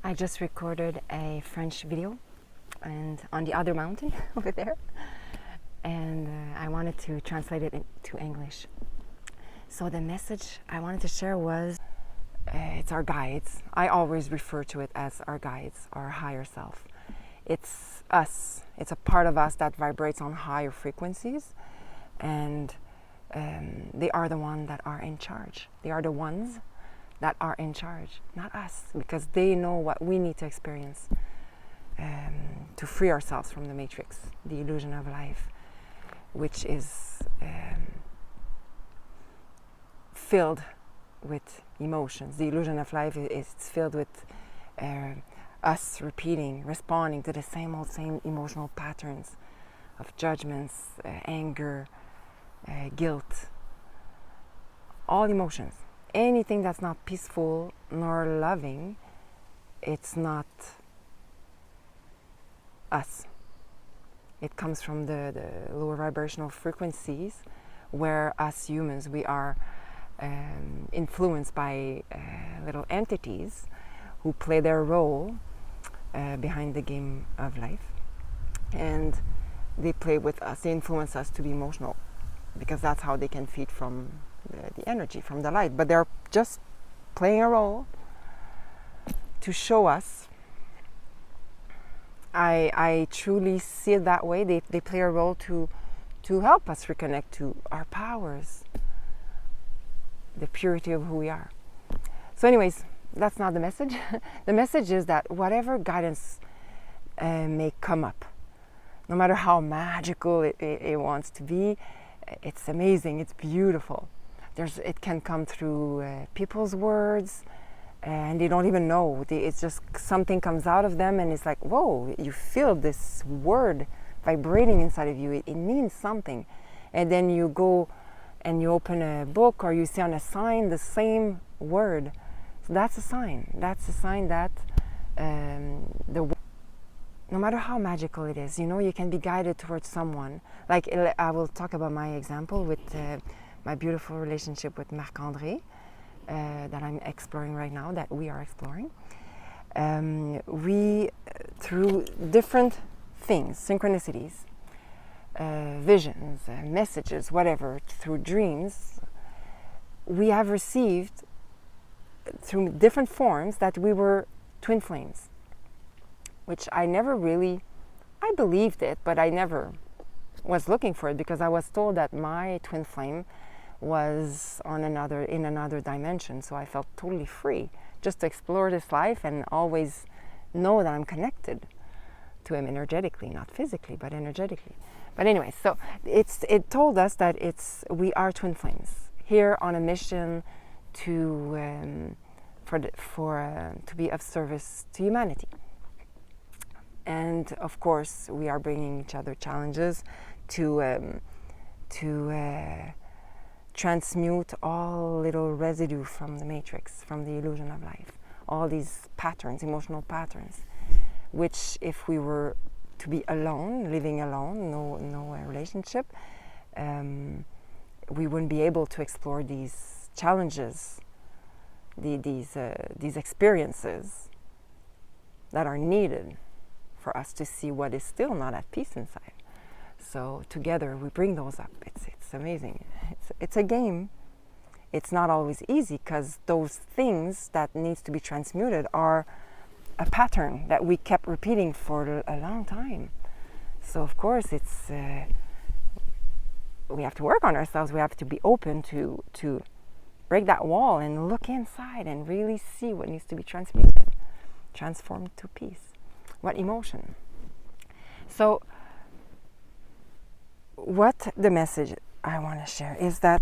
I just recorded a French video and on the other mountain over there, and I wanted to translate it into English. So the message I wanted to share was it's our guides. I always refer to it as our guides, our higher self. It's us. It's a part of us that vibrates on higher frequencies, and they are the ones that are in charge. They are the ones that are in charge, not us, because they know what we need to experience to free ourselves from the matrix, the illusion of life, which is filled with emotions. The illusion of life is filled with us repeating, responding to the same emotional patterns of judgments, anger, guilt, all emotions. Anything that's not peaceful nor loving, it's not us. It comes from the lower vibrational frequencies, where us humans, we are influenced by little entities who play their role behind the game of life, and they play with us, they influence us to be emotional, because that's how they can feed from the energy, from the light. But they're just playing a role to show us. I truly see it that way. They play a role to help us reconnect to our powers, the purity of who we are. So anyways, that's not the message. The message is that whatever guidance may come up, no matter how magical it wants to be, it's amazing, it's beautiful. It can come through people's words, and they don't even know. It's just something comes out of them, and it's like, whoa, you feel this word vibrating inside of you. It means something. And then you go and you open a book, or you see on a sign the same word. So that's a sign. That's a sign that no matter how magical it is, you can be guided towards someone. Like, I will talk about my example with my beautiful relationship with Marc-André that I'm exploring right now, that we are exploring. We, through different things, synchronicities, visions, messages, whatever, through dreams, we have received through different forms that we were twin flames, which I believed it, but I never was looking for it, because I was told that my twin flame was in another dimension. So I felt totally free just to explore this life and always know that I'm connected to him energetically, not physically, but energetically. But anyway, so it told us that we are twin flames here on a mission to be of service to humanity. And of course, we are bringing each other challenges to transmute all little residue from the matrix, from the illusion of life, all these patterns, emotional patterns, which if we were to be alone, living alone, no relationship, we wouldn't be able to explore these challenges, these experiences that are needed for us to see what is still not at peace inside. So together we bring those up. It's amazing. It's a game. It's not always easy, because those things that needs to be transmuted are a pattern that we kept repeating for a long time. So of course we have to work on ourselves. We have to be open to break that wall and look inside and really see what needs to be transmuted, transformed to peace. What emotion? So what the message I want to share is that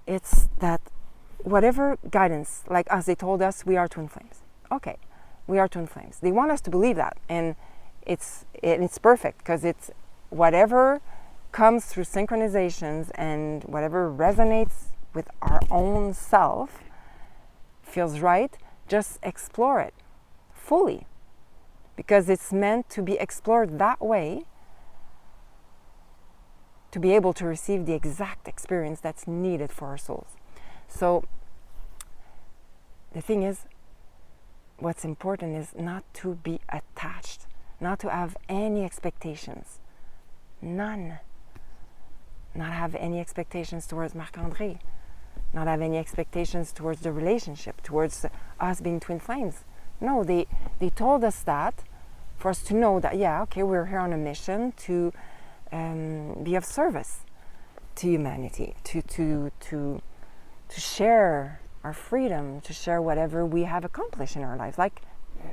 it's that whatever guidance, like as they told us, we are twin flames. Okay, we are twin flames. They want us to believe that, and it's perfect, because it's whatever comes through synchronizations and whatever resonates with our own self feels right. Just explore it fully, because it's meant to be explored that way, to be able to receive the exact experience that's needed for our souls. So the thing is, what's important is not to be attached, not to have any expectations. None. Not have any expectations towards Marc-André. Not have any expectations towards the relationship, towards us being twin flames. No, they told us that for us to know that, yeah, okay, we're here on a mission to be of service to humanity, to share our freedom, to share whatever we have accomplished in our lives, like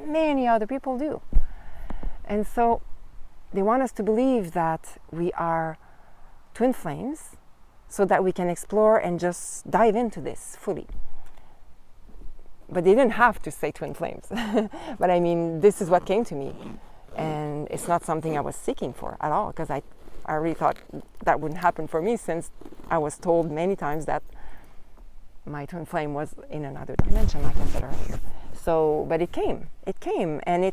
many other people do. And so they want us to believe that we are twin flames so that we can explore and just dive into this fully. But they didn't have to say twin flames. But I mean, this is what came to me. And it's not something I was seeking for at all, because I really thought that wouldn't happen for me, since I was told many times that my twin flame was in another dimension, like I said earlier. So, but it came, and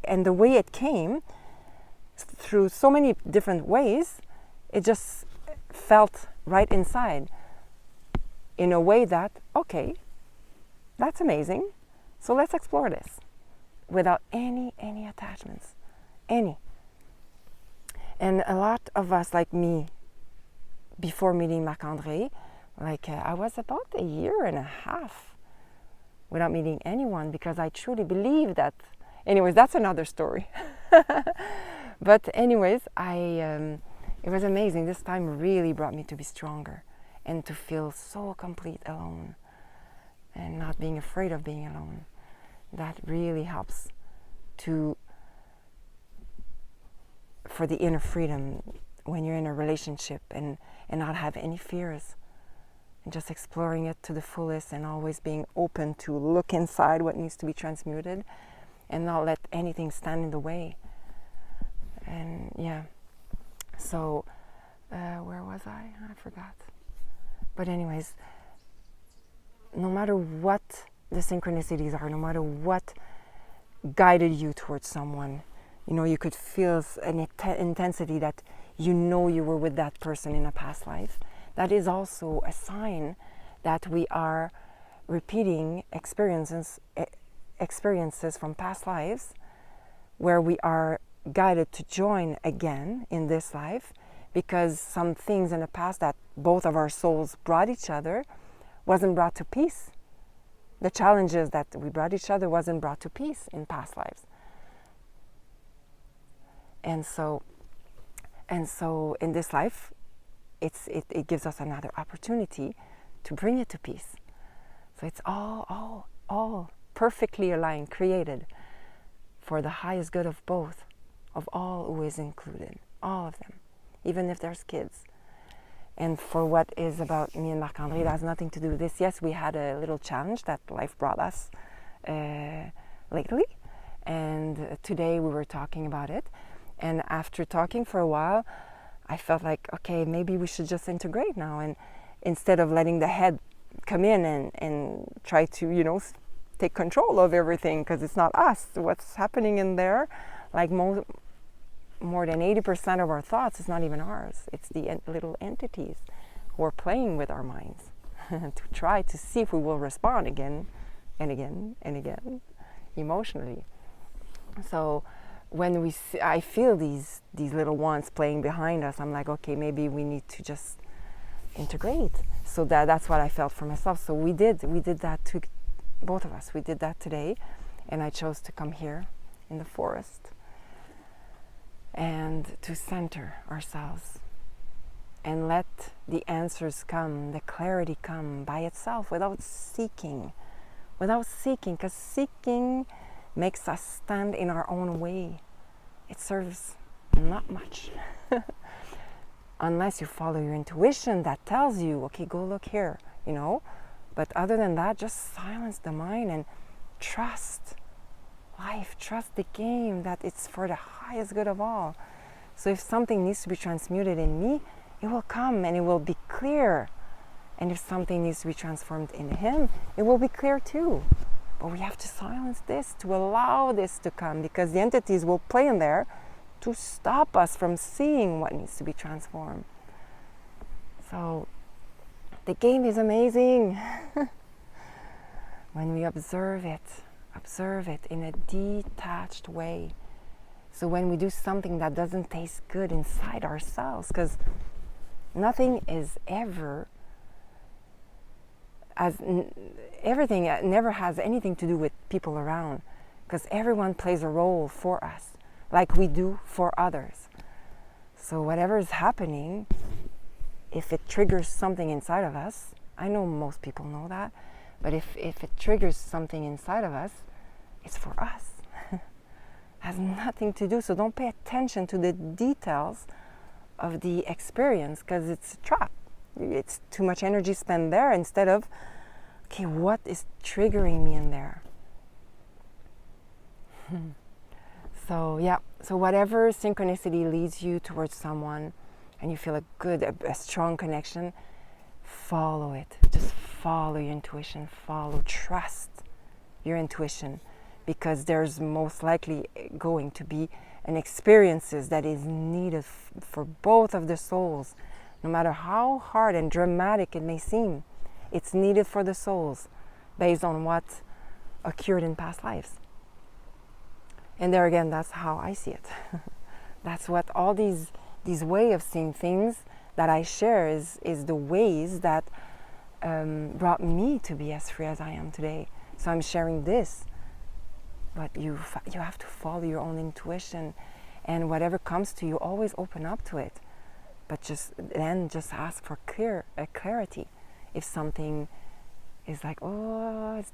and the way it came, through so many different ways, it just felt right inside, in a way that, okay, that's amazing, so let's explore this, without any attachments, any. And a lot of us, like me, before meeting Marc-André, I was about a year and a half without meeting anyone, because I truly believe that. Anyways, that's another story. But anyways, it was amazing. This time really brought me to be stronger and to feel so complete alone and not being afraid of being alone. That really helps for the inner freedom when you're in a relationship, and not have any fears, and just exploring it to the fullest, and always being open to look inside what needs to be transmuted, and not let anything stand in the way. And yeah, so where was I forgot. But anyways, no matter what the synchronicities are, no matter what guided you towards someone, you could feel an intensity that you were with that person in a past life. That is also a sign that we are repeating experiences from past lives, where we are guided to join again in this life, because some things in the past that both of our souls brought each other wasn't brought to peace. The challenges that we brought each other wasn't brought to peace in past lives. And so in this life, it gives us another opportunity to bring it to peace. So it's all perfectly aligned, created for the highest good of both, of all who is included, all of them, even if there's kids. And for what is about me and Marc-André, that has nothing to do with this. Yes, we had a little challenge that life brought us lately, and today we were talking about it. And after talking for a while, I felt like, okay, maybe we should just integrate now, and instead of letting the head come in and try to, take control of everything, because it's not us. What's happening in there, like more than 80% of our thoughts is not even ours. It's the little entities who are playing with our minds to try to see if we will respond again and again and again emotionally. So when I feel these little ones playing behind us, I'm like, okay, maybe we need to just integrate. So that's what I felt for myself. So we did that to both of us. We did that today, and I chose to come here in the forest and to center ourselves and let the answers come, the clarity come by itself, without seeking, because seeking makes us stand in our own way. It serves not much. Unless you follow your intuition that tells you, okay, go look here, But other than that, just silence the mind and trust life, trust the game, that it's for the highest good of all. So if something needs to be transmuted in me, it will come and it will be clear. And if something needs to be transformed in him, it will be clear too. But we have to silence this to allow this to come, because the entities will play in there to stop us from seeing what needs to be transformed. So the game is amazing when we observe it Observe it in a detached way. So when we do something that doesn't taste good inside ourselves, because nothing is ever everything never has anything to do with people around, because everyone plays a role for us, like we do for others. So whatever is happening, if it triggers something inside of us, I know most people know that, but if it triggers something inside of us, it's for us. Has nothing to do. So don't pay attention to the details of the experience, because it's a trap. It's too much energy spent there instead of, okay, what is triggering me in there? So yeah, so whatever synchronicity leads you towards someone and you feel a strong connection, follow it. Just follow your intuition, trust your intuition, because there's most likely going to be an experiences that is needed for both of the souls. No matter how hard and dramatic it may seem, it's needed for the souls based on what occurred in past lives. And there again, that's how I see it. That's what all these way of seeing things that I share is the ways that brought me to be as free as I am today. So I'm sharing this, but you have to follow your own intuition, and whatever comes to you, always open up to it. But just ask for clarity. If something is like, oh, is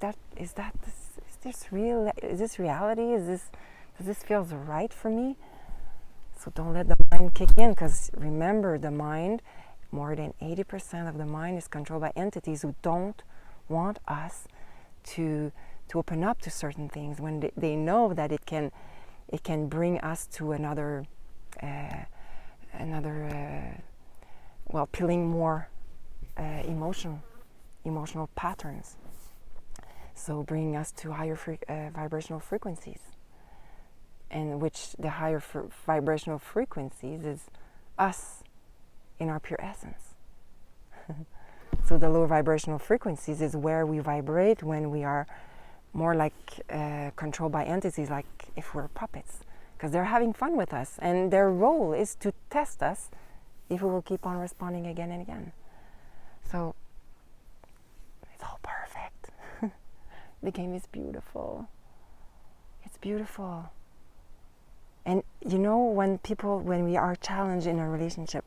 this real? Is this reality? Does this feels right for me? So don't let the mind kick in, because remember, the mind, more than 80% of the mind is controlled by entities who don't want us to open up to certain things when they know that it can bring us to another peeling more emotional patterns. So bringing us to higher vibrational frequencies, and which the higher vibrational frequencies is us in our pure essence. So the lower vibrational frequencies is where we vibrate when we are more like controlled by entities, like if we're puppets, because they're having fun with us, and their role is to test us if we will keep on responding again and again. So it's all perfect. The game is beautiful. It's beautiful. And you know, when we are challenged in a relationship,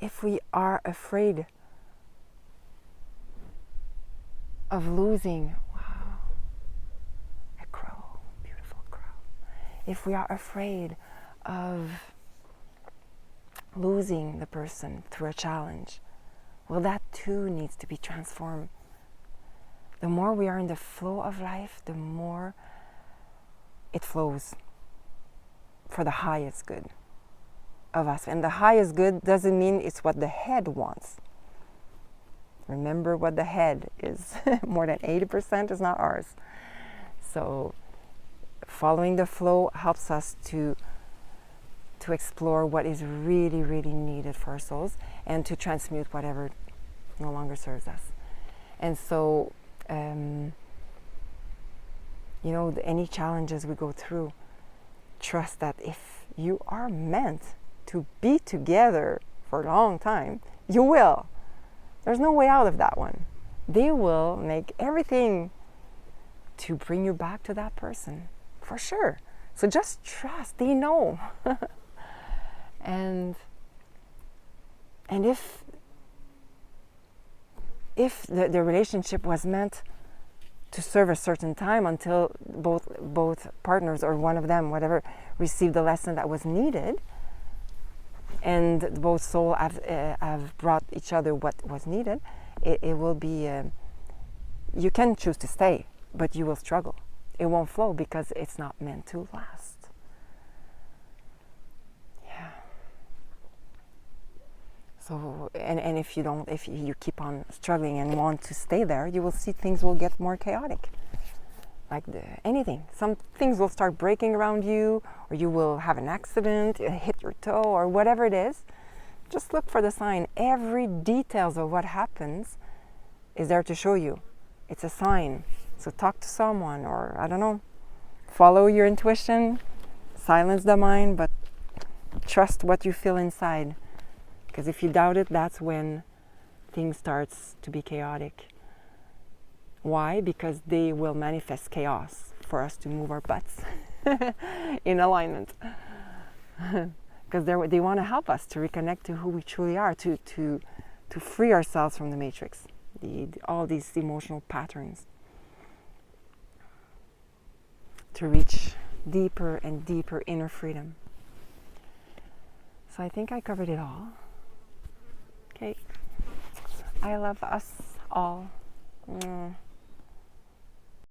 if we are afraid of losing, wow, a crow, beautiful crow. If we are afraid of losing the person through a challenge, well, that too needs to be transformed. The more we are in the flow of life, the more it flows for the highest good of us. And the highest good doesn't mean it's what the head wants. Remember what the head is. More than 80% is not ours. So following the flow helps us to explore what is really, really needed for our souls, and to transmute whatever no longer serves us. And so, any challenges we go through, trust that if you are meant to be together for a long time, you will. There's no way out of that one. They will make everything to bring you back to that person, for sure. So just trust, they know. And if the relationship was meant to serve a certain time until both partners, or one of them, whatever, received the lesson that was needed, and both souls have brought each other what was needed, it will be, you can choose to stay, but you will struggle. It won't flow because it's not meant to last. Yeah. So, and if you keep on struggling and want to stay there, you will see things will get more chaotic. Like anything. Some things will start breaking around you, or you will have an accident, hit your toe, or whatever it is. Just look for the sign. Every details of what happens is there to show you. It's a sign. So talk to someone, or I don't know, follow your intuition, silence the mind, but trust what you feel inside. Because if you doubt it, that's when things starts to be chaotic. Why? Because they will manifest chaos for us to move our butts in alignment. Because they want to help us to reconnect to who we truly are, to free ourselves from the matrix, all these emotional patterns, to reach deeper and deeper inner freedom. So I think I covered it all. Okay. I love us all.